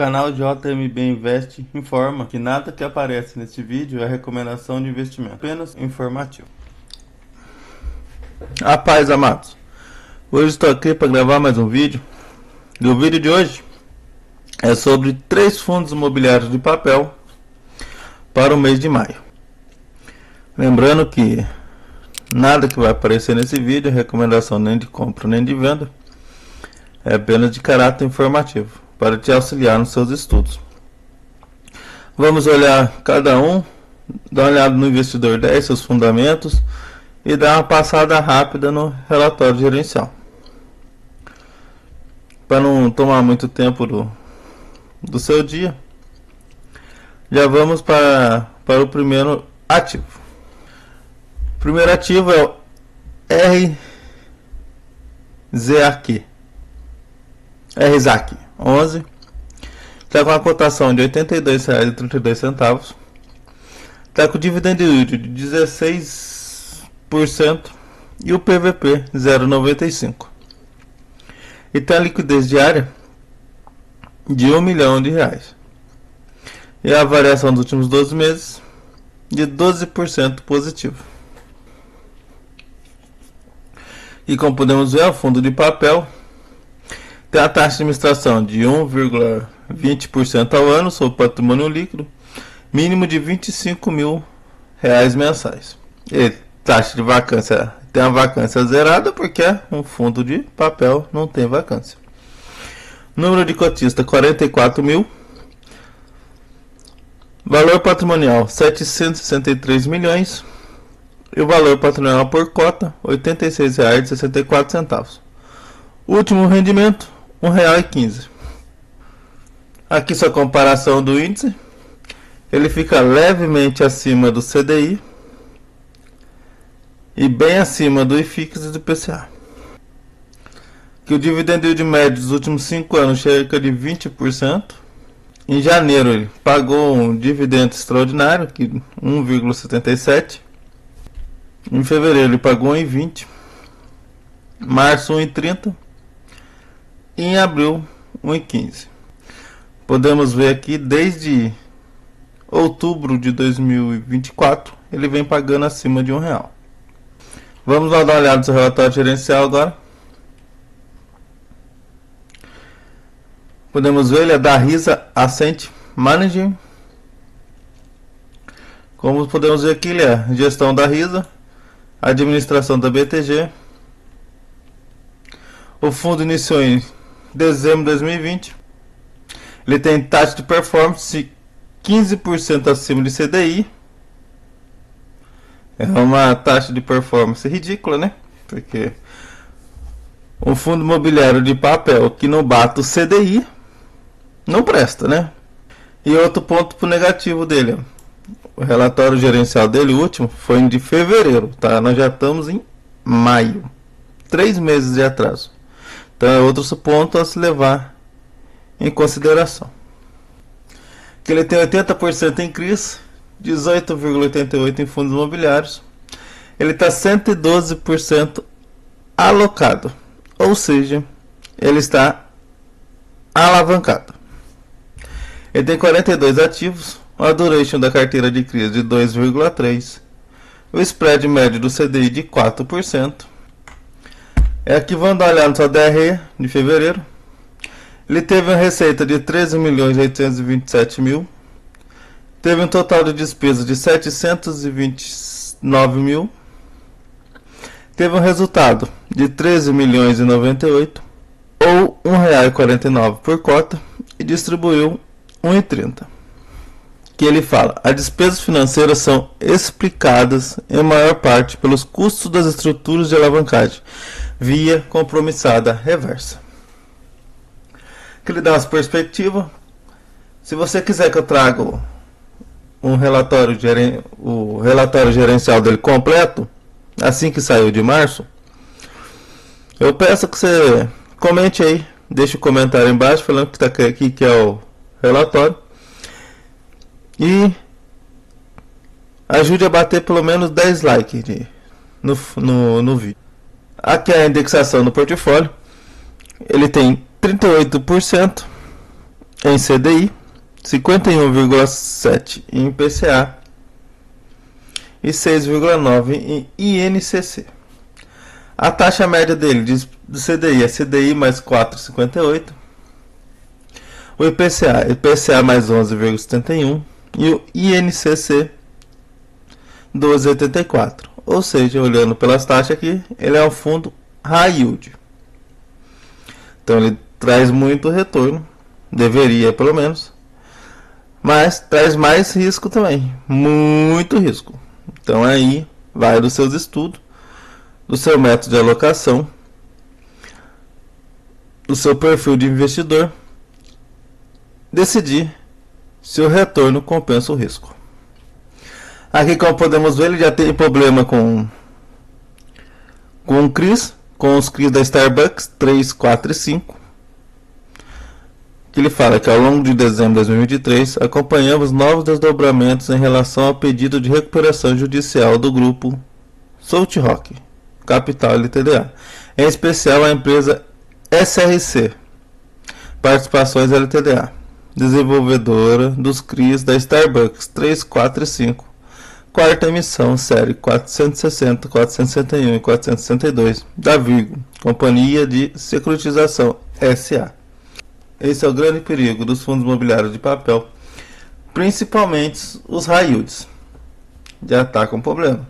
O canal JMB Invest informa que nada que aparece neste vídeo é recomendação de investimento, apenas informativo. A paz, amados. Hoje estou aqui para gravar mais um vídeo. E o vídeo de hoje é sobre 3 fundos imobiliários de papel para o mês de maio. Lembrando que nada que vai aparecer nesse vídeo é recomendação nem de compra nem de venda, é apenas de caráter informativo, para te auxiliar nos seus estudos. Vamos olhar cada um, dar uma olhada no investidor 10, seus fundamentos e dar uma passada rápida no relatório gerencial. Para não tomar muito tempo do seu dia, já vamos para o primeiro ativo. O primeiro ativo é o RZAQ 11, está com a cotação de R$ 82,32, está com o dividend yield de 16% e o PVP 0,95, e tem a liquidez diária de R$ 1 milhão, e a variação dos últimos 12 meses de 12% positivo. E como podemos ver, o fundo de papel tem a taxa de administração de 1,20% ao ano sobre patrimônio líquido, mínimo de R$ 25 mil mensais. E taxa de vacância, tem a vacância zerada porque um fundo de papel não tem vacância. Número de cotista 44 mil. Valor patrimonial 763 milhões. E o valor patrimonial por cota R$ 86,64. Último rendimento R$ 1,15. Aqui sua comparação do índice. Ele fica levemente acima do CDI e bem acima do IFIX e do IPCA. Que o dividend yield médio dos últimos 5 anos cerca de 20%. Em janeiro ele pagou um dividendo extraordinário, que 1,77. Em fevereiro ele pagou 1,20. Março 1,30. E em abril 1,15. Podemos ver aqui desde outubro de 2024 ele vem pagando acima de R$1. Vamos lá dar uma olhada no seu relatório gerencial agora. Podemos ver, ele é da Risa Asset Management. Como podemos ver aqui, ele é gestão da Risa, administração da BTG. O fundo iniciou em dezembro de 2020. Ele tem taxa de performance 15% acima de CDI. É uma taxa de performance ridícula, né? Porque um fundo imobiliário de papel que não bate o CDI não presta, né? E outro ponto pro negativo dele, ó. O relatório gerencial dele, o último, foi de fevereiro, tá? Nós já estamos em maio. 3 meses de atraso. Então é outro ponto a se levar em consideração. Que ele tem 80% em CRIs, 18,88% em fundos imobiliários. Ele está 112% alocado, ou seja, ele está alavancado. Ele tem 42 ativos, a duration da carteira de CRIs de 2,3%, o spread médio do CDI de 4%. Aqui vamos dar uma olhada no seu DRE de fevereiro. Ele teve uma receita de 13.827.000, teve um total de despesas de 729.000, teve um resultado de 13.098.000 ou R$1,49 por cota e distribuiu R$1,30. Que ele fala: as despesas financeiras são explicadas em maior parte pelos custos das estruturas de alavancagem via compromissada reversa. Que ele dá uma perspectiva. Se você quiser que eu traga o relatório gerencial dele completo, assim que saiu de março, eu peço que você comente aí, deixe um comentário embaixo falando que está aqui que é o relatório, e ajude a bater pelo menos 10 likes no vídeo. Aqui é a indexação do portfólio. Ele tem 38% em CDI, 51,7% em IPCA e 6,9% em INCC. A taxa média dele do CDI é CDI mais 4,58%, o IPCA mais 11,71% e o INCC 12,84%. Ou seja, olhando pelas taxas aqui, ele é um fundo high yield. Então ele traz muito retorno, deveria pelo menos, mas traz mais risco também, muito risco. Então aí vai dos seus estudos, do seu método de alocação, do seu perfil de investidor, decidir se o retorno compensa o risco. Aqui, como podemos ver, ele já tem problema com os CRIs da Starbucks 3, 4 e 5. Que ele fala que ao longo de dezembro de 2023 acompanhamos novos desdobramentos em relação ao pedido de recuperação judicial do grupo South Rock Capital Ltda, em especial a empresa SRC Participações Ltda, desenvolvedora dos CRIs da Starbucks 3, 4 e 5, quarta emissão, série 460, 461 e 462 da Virgo, Companhia de Securitização SA. Esse é o grande perigo dos fundos imobiliários de papel, principalmente os high yields. Já está com problema.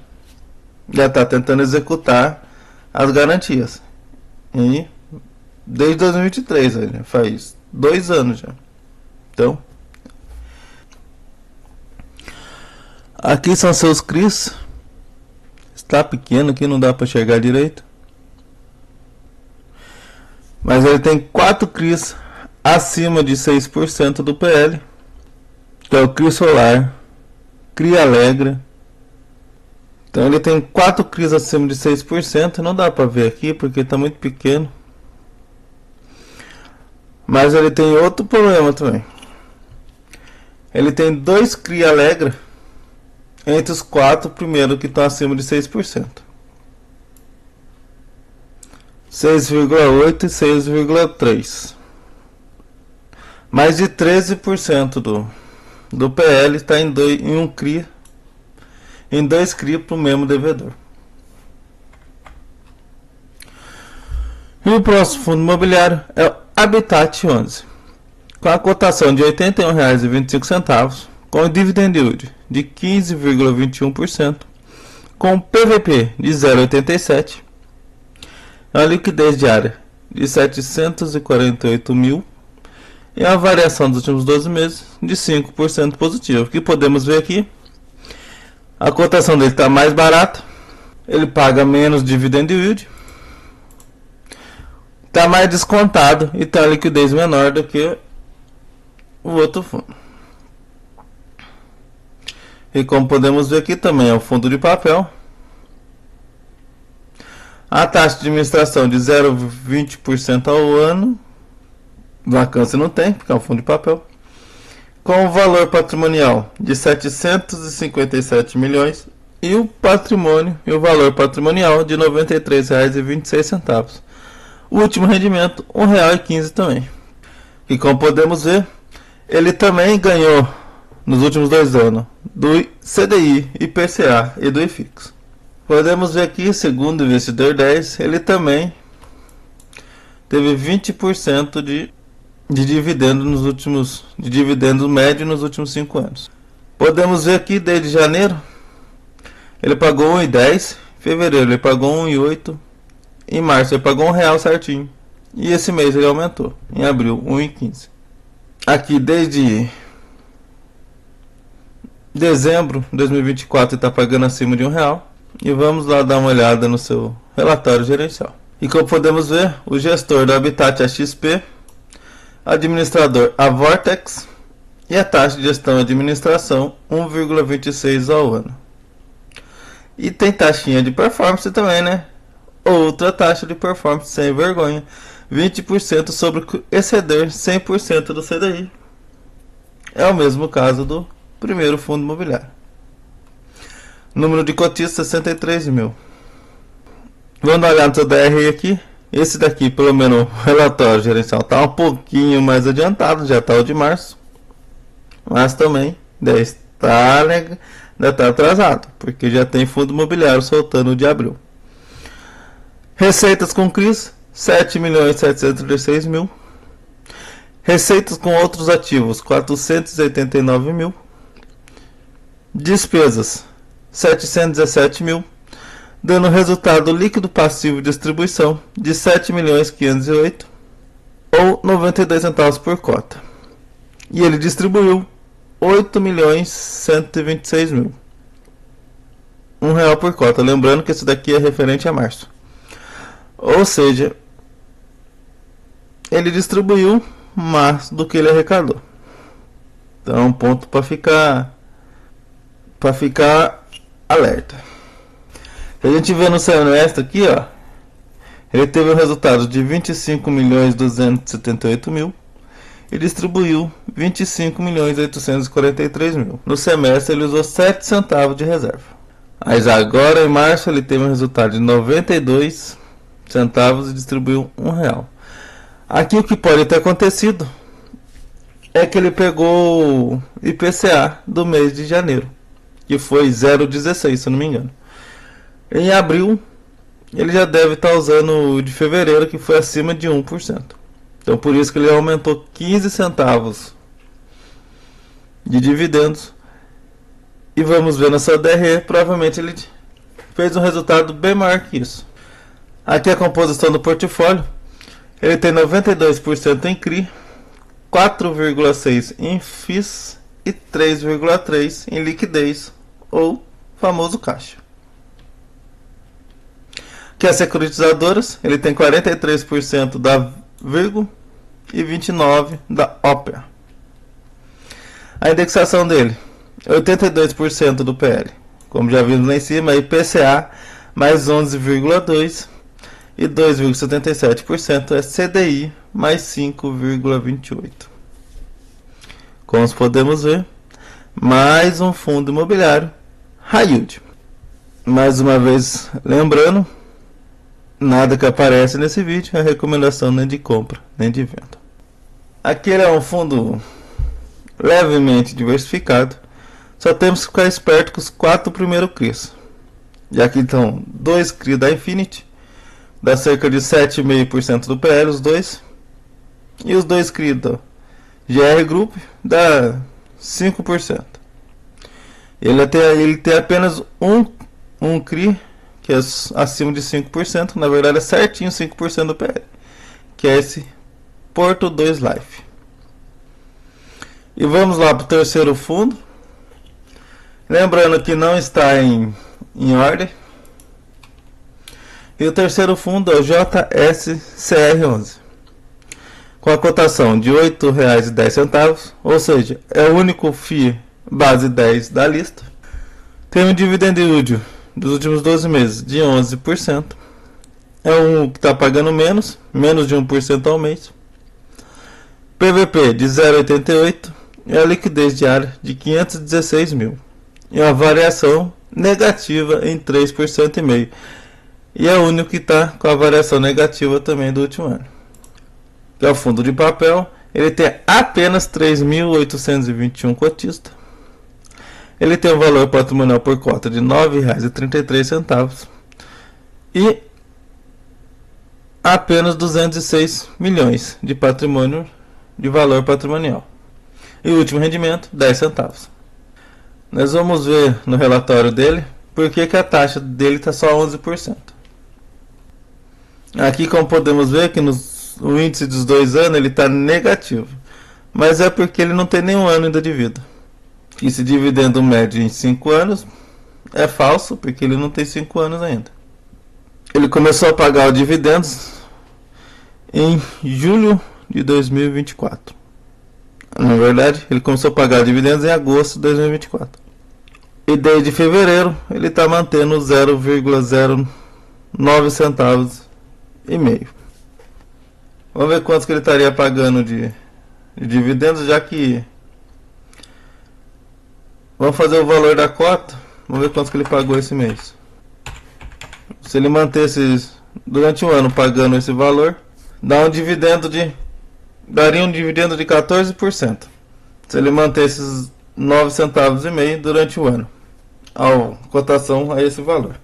Já está tentando executar as garantias. E desde 2023, faz 2 anos já. Então, aqui são seus CRIs. Está pequeno aqui, não dá para enxergar direito. Mas ele tem 4 CRIs acima de 6% do PL, que é o CRI Solar, CRI Alegra. Então ele tem 4 CRIs acima de 6%, não dá para ver aqui porque está muito pequeno. Mas ele tem outro problema também. Ele tem 2 CRI Alegra entre os 4 primeiros que estão acima de 6%. 6,8 e 6,3. Mais de 13% do PL está em 2 CRI para o mesmo devedor. E o próximo fundo imobiliário é o Habitat 11, com a cotação de R$ 81,25, com dividend yield de 15,21%, com PVP de 0,87, a liquidez diária de 748 mil e a variação dos últimos 12 meses de 5% positivo. Que podemos ver aqui, a cotação dele está mais barata, ele paga menos dividend yield, está mais descontado e está a liquidez menor do que o outro fundo. E como podemos ver aqui também é um fundo de papel. A taxa de administração de 0,20% ao ano. Vacância não tem, porque é um fundo de papel. Com o valor patrimonial de 757 milhões. E o patrimônio e o valor patrimonial de R$ 93,26. O último rendimento, R$ 1,15 também. E como podemos ver, ele também ganhou nos últimos 2 anos do CDI, IPCA e do IFIX. Podemos ver aqui, segundo o investidor 10, ele também teve 20% de dividendo de dividendo médio nos últimos 5 anos. Podemos ver aqui, desde janeiro, ele pagou 1,10, em fevereiro ele pagou 1,8, em março ele pagou R$ 1,00 certinho, e esse mês ele aumentou, em abril 1,15. Aqui desde dezembro de 2024 ele está pagando acima de R$ 1,00. E vamos lá dar uma olhada no seu relatório gerencial. E como podemos ver, o gestor do Habitat é XP, administrador a Vortex e a taxa de gestão e administração 1,26 ao ano. E tem taxinha de performance também, né? Outra taxa de performance sem vergonha, 20% sobre exceder 100% do CDI. É o mesmo caso do primeiro fundo imobiliário. Número de cotistas 63 mil. Vamos dar uma olhada no seu DRI aqui, Esse daqui, pelo menos o relatório gerencial, está um pouquinho mais adiantado, já está o de março. Mas também ainda está atrasado, porque já tem fundo imobiliário soltando o de abril. Receitas com CRIs, 7.736.000. Receitas com outros ativos, 489.000. Despesas, 717.000. Dando resultado líquido passivo de distribuição de 7.508.000 ou 92 centavos por cota. E ele distribuiu 8.126.000. R$1 por cota. Lembrando que esse daqui é referente a março. Ou seja, ele distribuiu mais do que ele arrecadou. Então é um ponto para ficar alerta. Se a gente vê no semestre aqui, ó, ele teve um resultado de 25.278.000 e distribuiu 25.843.000. No semestre ele usou 7 centavos de reserva. Mas agora em março ele teve um resultado de 92 centavos e distribuiu R$1. Aqui o que pode ter acontecido é que ele pegou o IPCA do mês de janeiro, que foi 0,16, se eu não me engano. Em abril, ele já deve estar usando o de fevereiro, que foi acima de 1%. Então, por isso que ele aumentou 15 centavos de dividendos. E vamos ver na sua DRE, provavelmente ele fez um resultado bem maior que isso. Aqui a composição do portfólio. Ele tem 92% em CRI, 4,6% em FIIs e 3,3% em liquidez, ou famoso caixa. Que as securitizadoras, ele tem 43% da Virgo e 29% da Opera. A indexação dele, 82% do PL, como já vimos lá em cima, IPCA mais 11,2% e 2,77% é CDI mais 5,28%. Como podemos ver, mais um fundo imobiliário high yield. Mais uma vez, lembrando, nada que aparece nesse vídeo é recomendação nem de compra, nem de venda. Aqui ele é um fundo levemente diversificado. Só temos que ficar esperto com os 4 primeiros CRIs. E aqui estão 2 CRI da Infinity, dá cerca de 7,5% do PL, os dois. E os 2 CRI da GR Group, dá 5%. Ele tem apenas um CRI, que é acima de 5%, na verdade é certinho 5% do PL, que é esse Porto 2 Life. E vamos lá para o terceiro fundo, lembrando que não está em ordem. E o terceiro fundo é o JSCR11, com a cotação de R$ 8,10, ou seja, é o único FII base 10 da lista. Tem um dividend yield dos últimos 12 meses de 11%. É um que está pagando menos de 1% ao mês. PVP de 0,88 e a liquidez diária de 516.000. E uma variação negativa em 3,5%. E é o único que está com a variação negativa também do último ano. Que é o fundo de papel. Ele tem apenas 3.821 cotistas. Ele tem um valor patrimonial por cota de R$ 9,33 e apenas 206 milhões de patrimônio de valor patrimonial. E o último rendimento, 10 centavos. Nós vamos ver no relatório dele por que a taxa dele está só 11%. Aqui, como podemos ver, que no índice dos 2 anos ele está negativo. Mas é porque ele não tem nenhum ano ainda de vida. E esse dividendo médio em 5 anos é falso, porque ele não tem 5 anos ainda. Ele começou a pagar os dividendos em julho de 2024. Na verdade, ele começou a pagar dividendos em agosto de 2024. E desde fevereiro, ele está mantendo 0,09 centavos e meio. Vamos ver quantos que ele estaria pagando de dividendos, já que... Vamos fazer o valor da cota. Vamos ver quanto que ele pagou esse mês. Se ele manter durante o ano pagando esse valor, daria um dividendo de 14%. Se ele manter esses 9 centavos e meio durante o ano, a cotação a esse valor.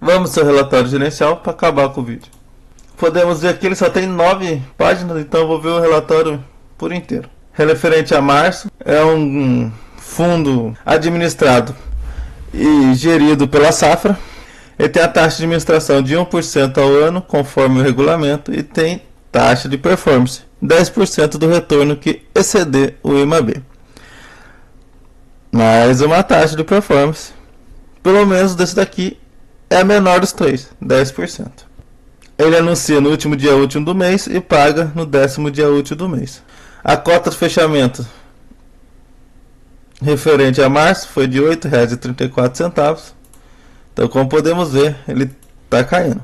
Vamos ao relatório gerencial para acabar com o vídeo. Podemos ver que ele só tem 9 páginas, então eu vou ver o relatório por inteiro. Referente a março, é um fundo administrado e gerido pela Safra. Ele tem a taxa de administração de 1% ao ano, conforme o regulamento, e tem taxa de performance, 10% do retorno que exceder o IMAB. Mais uma taxa de performance, pelo menos desse daqui, é a menor dos três, 10%. Ele anuncia no último dia útil do mês e paga no 10º dia útil do mês. A cota de fechamento referente a março foi de R$ 8,34. Então, como podemos ver, ele está caindo.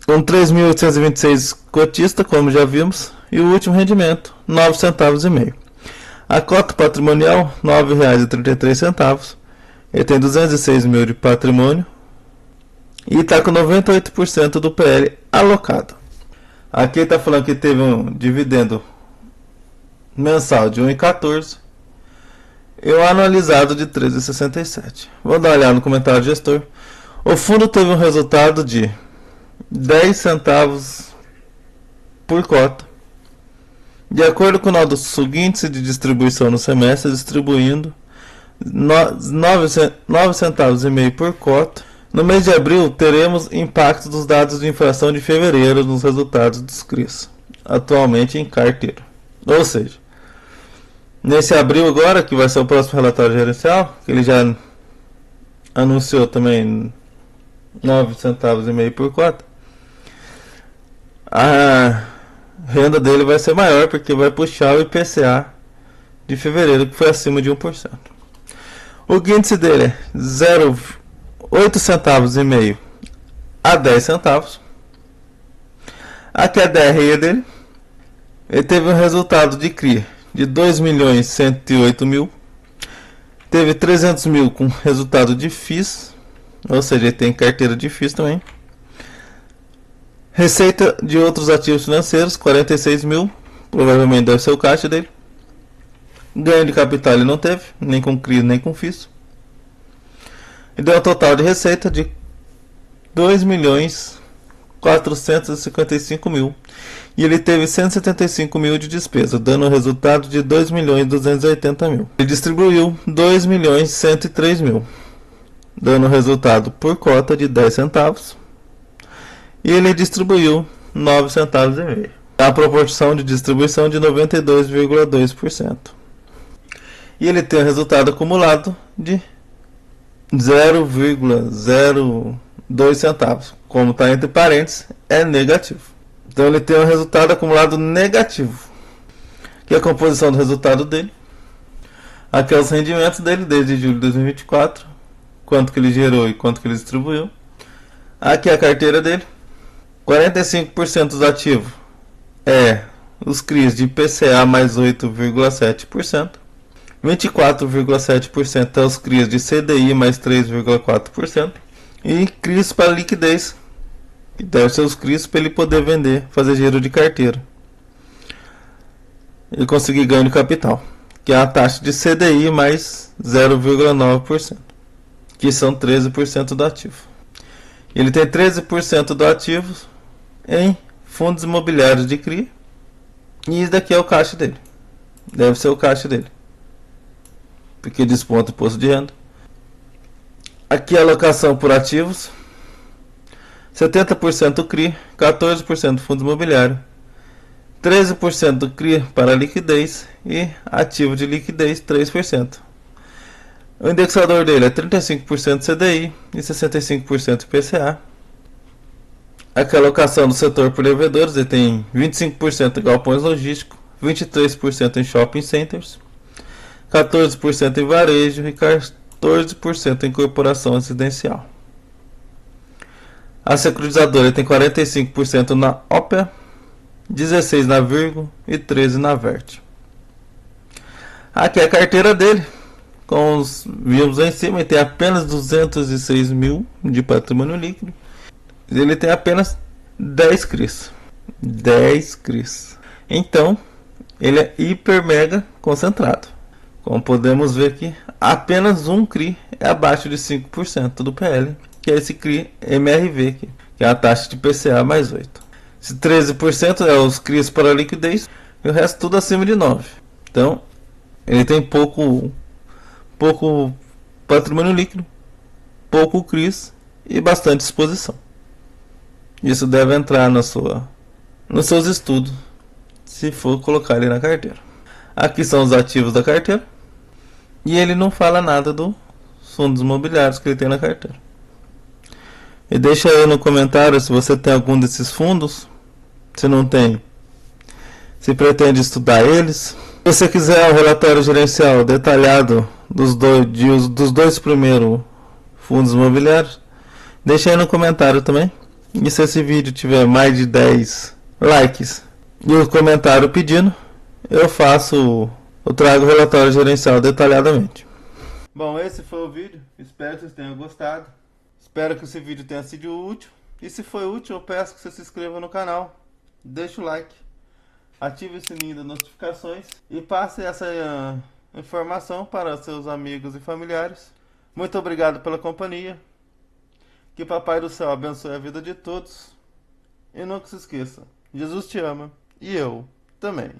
Com 3.826 cotistas, como já vimos, e o último rendimento, 9 centavos e meio. A cota patrimonial, R$ 9,33. Ele tem 206 mil de patrimônio e está com 98% do PL alocado. Aqui está falando que teve um dividendo mensal de 1,14 e um anualizado de 13,67. Vamos dar uma olhada no comentário do gestor. O fundo teve um resultado de 10 centavos por cota, de acordo com o nosso índice de distribuição no semestre, distribuindo 9 centavos e meio por cota. No mês de abril, teremos impacto dos dados de inflação de fevereiro nos resultados dos CRIs, atualmente em carteira. Ou seja, nesse abril agora, que vai ser o próximo relatório gerencial, que ele já anunciou também 9 centavos e meio por cota, a renda dele vai ser maior, porque vai puxar o IPCA de fevereiro, que foi acima de 1%. O índice dele é 0,8 centavos e meio a 10 centavos. Aqui é a DRE dele. Ele teve um resultado de CRI de 2.108.000. Teve 300 mil com resultado de FIIs, ou seja, ele tem carteira de FIIs também. Receita de outros ativos financeiros, 46 mil, provavelmente deve ser o caixa dele. Ganho de capital ele não teve, nem com CRI nem com FIIs. E deu um total de receita de 2.455.000. E ele teve 175 mil de despesa, dando um resultado de 2.280.000. Ele distribuiu 2.103.000, dando um resultado por cota de 10 centavos. E ele distribuiu 9 centavos e meio. A proporção de distribuição de 92,2%. E ele tem um resultado acumulado de 0,02 centavos. Como está entre parênteses, é negativo. Então ele tem um resultado acumulado negativo. Aqui é a composição do resultado dele. Aqui é os rendimentos dele desde julho de 2024. Quanto que ele gerou e quanto que ele distribuiu. Aqui é a carteira dele. 45% dos ativos é os CRIs de IPCA mais 8,7%. 24,7% é os CRIs de CDI mais 3,4%. E CRIs para liquidez, que deve ser os CRIs para ele poder vender, fazer giro de carteira e conseguir ganho de capital, que é a taxa de CDI mais 0,9%, que são 13% do ativo. Ele tem 13% do ativo em fundos imobiliários de CRI, e isso daqui é o caixa dele, deve ser o caixa dele, porque desconta o imposto de renda. Aqui é a alocação por ativos: 70% CRI, 14% fundo imobiliário, 13% do CRI para liquidez e ativo de liquidez 3%. O indexador dele é 35% CDI e 65% IPCA. Aqui a alocação do setor por devedores: ele tem 25% em galpões logísticos, 23% em shopping centers, 14% em varejo e 14% em corporação residencial. A securitizadora tem 45% na OPEA, 16% na Virgo e 13% na Vert. Aqui é a carteira dele, com os vimos lá em cima. Ele tem apenas 206 mil de patrimônio líquido ele tem apenas 10 CRIs. 10 CRIs. Então, ele é hiper mega concentrado. Como podemos ver aqui, apenas um CRI é abaixo de 5% do PL, que é esse CRI MRV aqui, que é a taxa de PCA mais 8. Esse 13% é os CRIs para liquidez e o resto tudo acima de 9. Então, ele tem pouco patrimônio líquido, pouco CRIs e bastante exposição. Isso deve entrar nos seus estudos, se for colocar ele na carteira. Aqui são os ativos da carteira. E ele não fala nada dos fundos imobiliários que ele tem na carteira. E deixa aí no comentário se você tem algum desses fundos. Se não tem, se pretende estudar eles. Se você quiser o relatório gerencial detalhado dos dois primeiros fundos imobiliários, deixa aí no comentário também. E se esse vídeo tiver mais de 10 likes e o comentário pedindo, eu trago o relatório gerencial detalhadamente. Bom, esse foi o vídeo. Espero que vocês tenham gostado. Espero que esse vídeo tenha sido útil. E se foi útil, eu peço que você se inscreva no canal. Deixe o like. Ative o sininho das notificações. E passe essa informação para seus amigos e familiares. Muito obrigado pela companhia. Que Papai do Céu abençoe a vida de todos. E nunca se esqueça, Jesus te ama. E eu também.